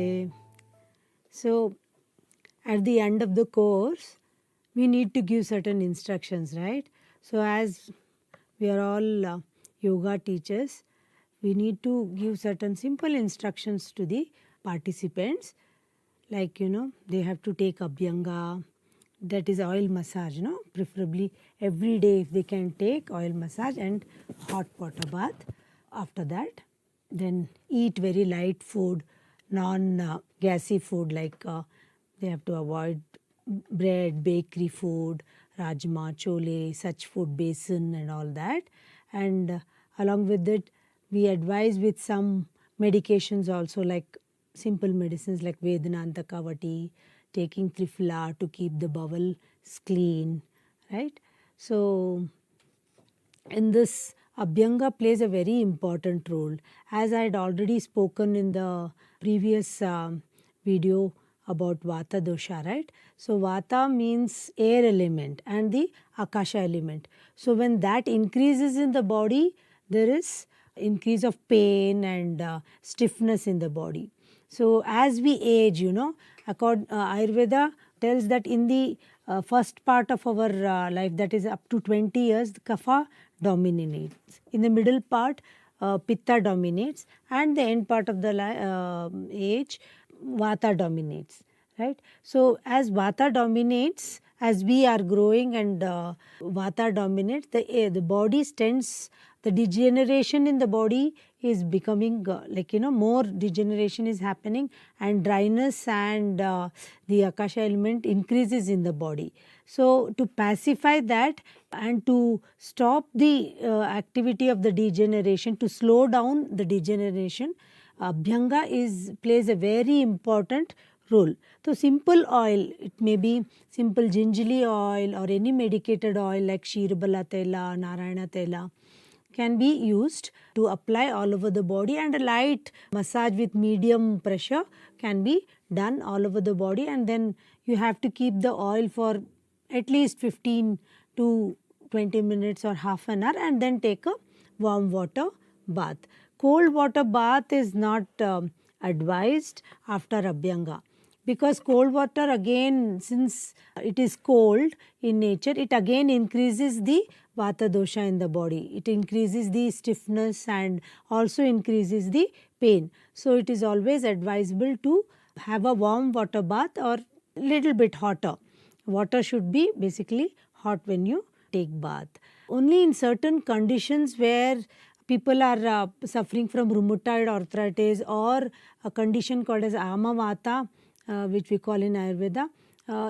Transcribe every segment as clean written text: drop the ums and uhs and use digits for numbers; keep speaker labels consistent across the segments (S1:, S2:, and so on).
S1: Okay. So at the end of the course, we need to give certain instructions, right? So as we are all yoga teachers, we need to give certain simple instructions to the participants, like they have to take abhyanga, that is oil massage, preferably every day if they can take oil massage and hot water bath. After that, then eat very light food, non gassy food, like they have to avoid bread, bakery food, rajma, chole, such food, besan and all that. And along with it, we advise with some medications also, like simple medicines like Vedanta Kavati, taking Triphala to keep the bowels clean, right? So in this, Abhyanga plays a very important role. As I had already spoken in the previous video about Vata dosha, right? So Vata means air element and the Akasha element. So when that increases in the body, there is increase of pain and stiffness in the body. So as we age, Ayurveda tells that in the first part of our life, that is up to 20 years, the kapha dominates. In the middle part, pitta dominates, and the end part of the age, vata dominates, right? So as vata dominates, as we are growing and vata dominates, the body tends, the degeneration in the body is becoming more degeneration is happening, and dryness and the akasha element increases in the body. So to pacify that and to stop the activity of the degeneration, to slow down the degeneration, Abhyanga plays a very important role. So simple oil, it may be simple gingerly oil or any medicated oil like Kshirbala Tela, Narayana Tela, can be used to apply all over the body, and a light massage with medium pressure can be done all over the body, and then you have to keep the oil for at least 15 to 20 minutes or half an hour, and then take a warm water bath. Cold water bath is not advised after Abhyanga, because cold water, again, since it is cold in nature, it again increases the vata dosha in the body. It increases the stiffness and also increases the pain. So it is always advisable to have a warm water bath or little bit hotter. Water should be basically hot when you take bath. Only in certain conditions where people are suffering from rheumatoid arthritis or a condition called as amavata, which we call in Ayurveda,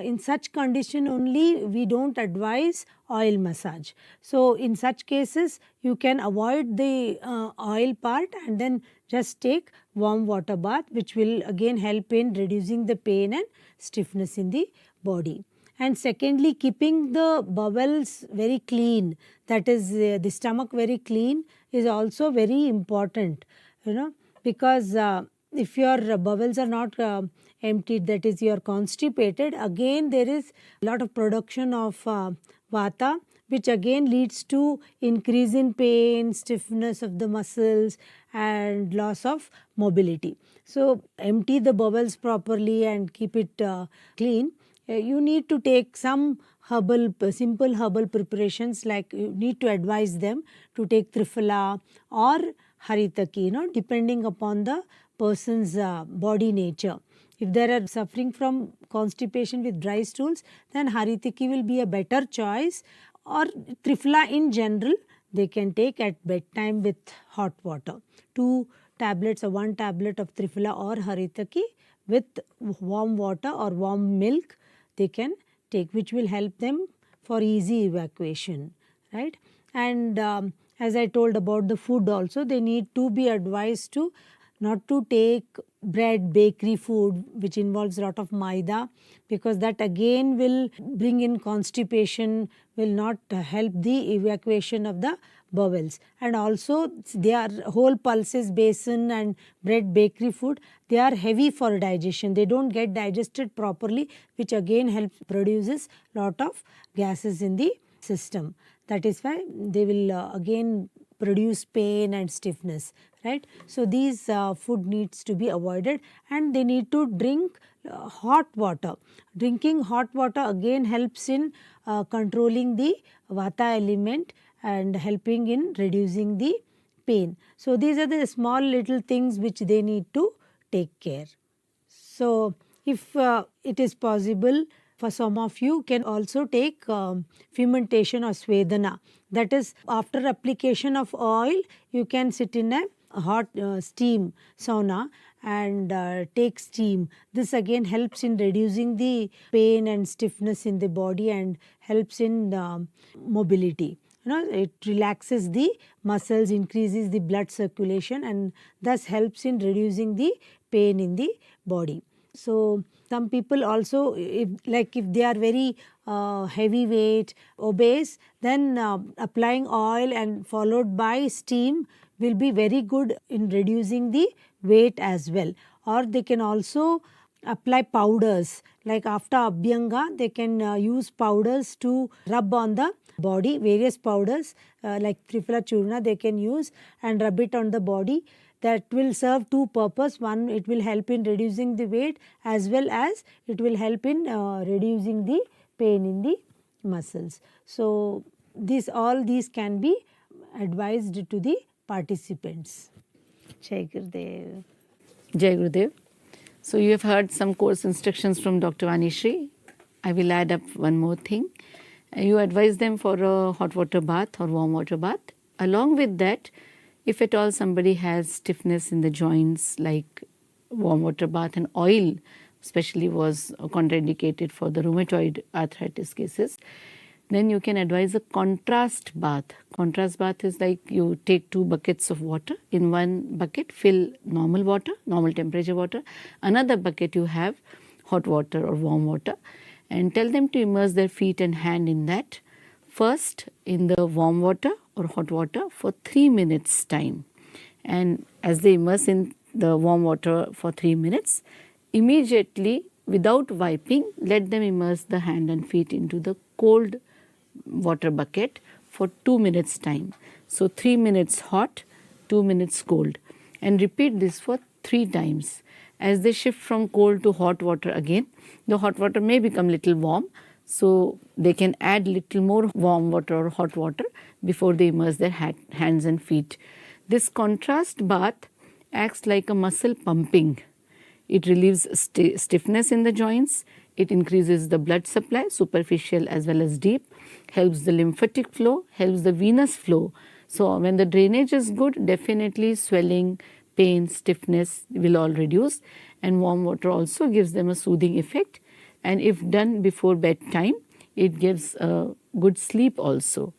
S1: in such condition only we don't advise oil massage. So in such cases you can avoid the oil part and then just take warm water bath, which will again help in reducing the pain and stiffness in the body. And secondly, keeping the bowels very clean, that is the stomach very clean, is also very important, because if your bowels are not emptied, that is you are constipated, again there is a lot of production of vata, which again leads to increase in pain, stiffness of the muscles and loss of mobility. So empty the bowels properly and keep it clean. You need to take some simple herbal preparations, like you need to advise them to take Triphala or Haritaki, depending upon the person's body nature. If they are suffering from constipation with dry stools, then Haritaki will be a better choice, or Triphala in general they can take at bedtime with hot water. 2 tablets or 1 tablet of Triphala or Haritaki with warm water or warm milk they can take, which will help them for easy evacuation, right? And as I told about the food also, they need to be advised to not to take bread, bakery food which involves a lot of maida, because that again will bring in constipation, will not help the evacuation of the bowels. And also their whole pulses, besan and bread, bakery food, they are heavy for digestion. They don't get digested properly, which again helps produces lot of gases in the system. That is why they will again produce pain and stiffness, right. So these food needs to be avoided, and they need to drink hot water. Drinking hot water again helps in controlling the vata element and helping in reducing the pain. So these are the small little things which they need to take care. So if it is possible, for some of you can also take fermentation or svedana. That is, after application of oil, you can sit in a hot steam sauna and take steam. This again helps in reducing the pain and stiffness in the body and helps in mobility. It relaxes the muscles, increases the blood circulation, and thus helps in reducing the pain in the body. So some people also, if they are very heavyweight, obese, then applying oil and followed by steam will be very good in reducing the weight as well. Or they can also apply powders, like after abhyanga they can use powders to rub on the body. Various powders like Triphala Churna they can use and rub it on the body. That will serve two purposes. One, it will help in reducing the weight, as well as it will help in reducing the pain in the muscles. So all these can be advised to the participants. Jai Gurudev.
S2: Jai Gurudev. So you have heard some course instructions from Dr. Vanishri. I will add up one more thing. You advise them for a hot water bath or warm water bath. Along with that, if at all somebody has stiffness in the joints, like warm water bath and oil especially was contraindicated for the rheumatoid arthritis cases, then you can advise a contrast bath. Contrast bath is like you take 2 buckets of water. In one bucket fill normal water, normal temperature water. Another bucket you have hot water or warm water, and tell them to immerse their feet and hand in that. First in the warm water or hot water for 3 minutes time, and as they immerse in the warm water for 3 minutes, immediately without wiping let them immerse the hand and feet into the cold water bucket for 2 minutes time. So 3 minutes hot, 2 minutes cold, and repeat this for 3 times. As they shift from cold to hot water again, the hot water may become little warm, so they can add little more warm water or hot water before they immerse their hands and feet. This contrast bath acts like a muscle pumping. It relieves stiffness in the joints, it increases the blood supply, superficial as well as deep, helps the lymphatic flow, helps the venous flow. So when the drainage is good, definitely swelling, pain, stiffness will all reduce, and warm water also gives them a soothing effect. And if done before bedtime, it gives a good sleep also.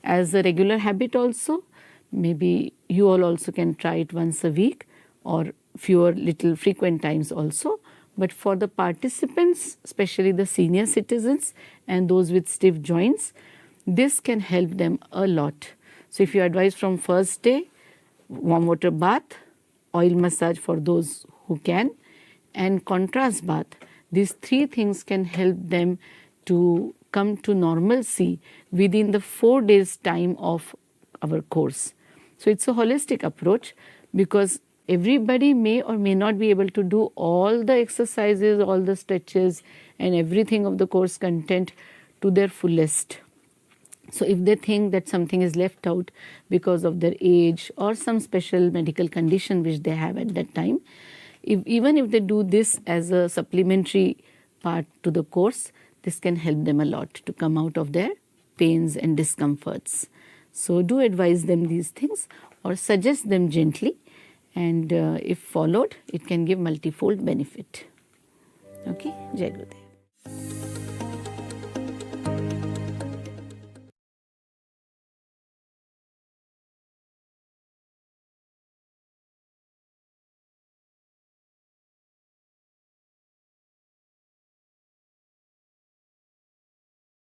S2: As a regular habit also, maybe you all also can try it once a week or fewer little frequent times also. But for the participants, especially the senior citizens and those with stiff joints, this can help them a lot. So if you advise from first day, warm water bath, oil massage for those who can, and contrast bath, these 3 things can help them to come to normalcy within the 4 days time of our course. So it's a holistic approach, because everybody may or may not be able to do all the exercises, all the stretches and everything of the course content to their fullest. So if they think that something is left out because of their age or some special medical condition which they have at that time, even if they do this as a supplementary part to the course, this can help them a lot to come out of their pains and discomforts. So do advise them these things or suggest them gently, and if followed, it can give multifold benefit. Okay, Jai Gurudev.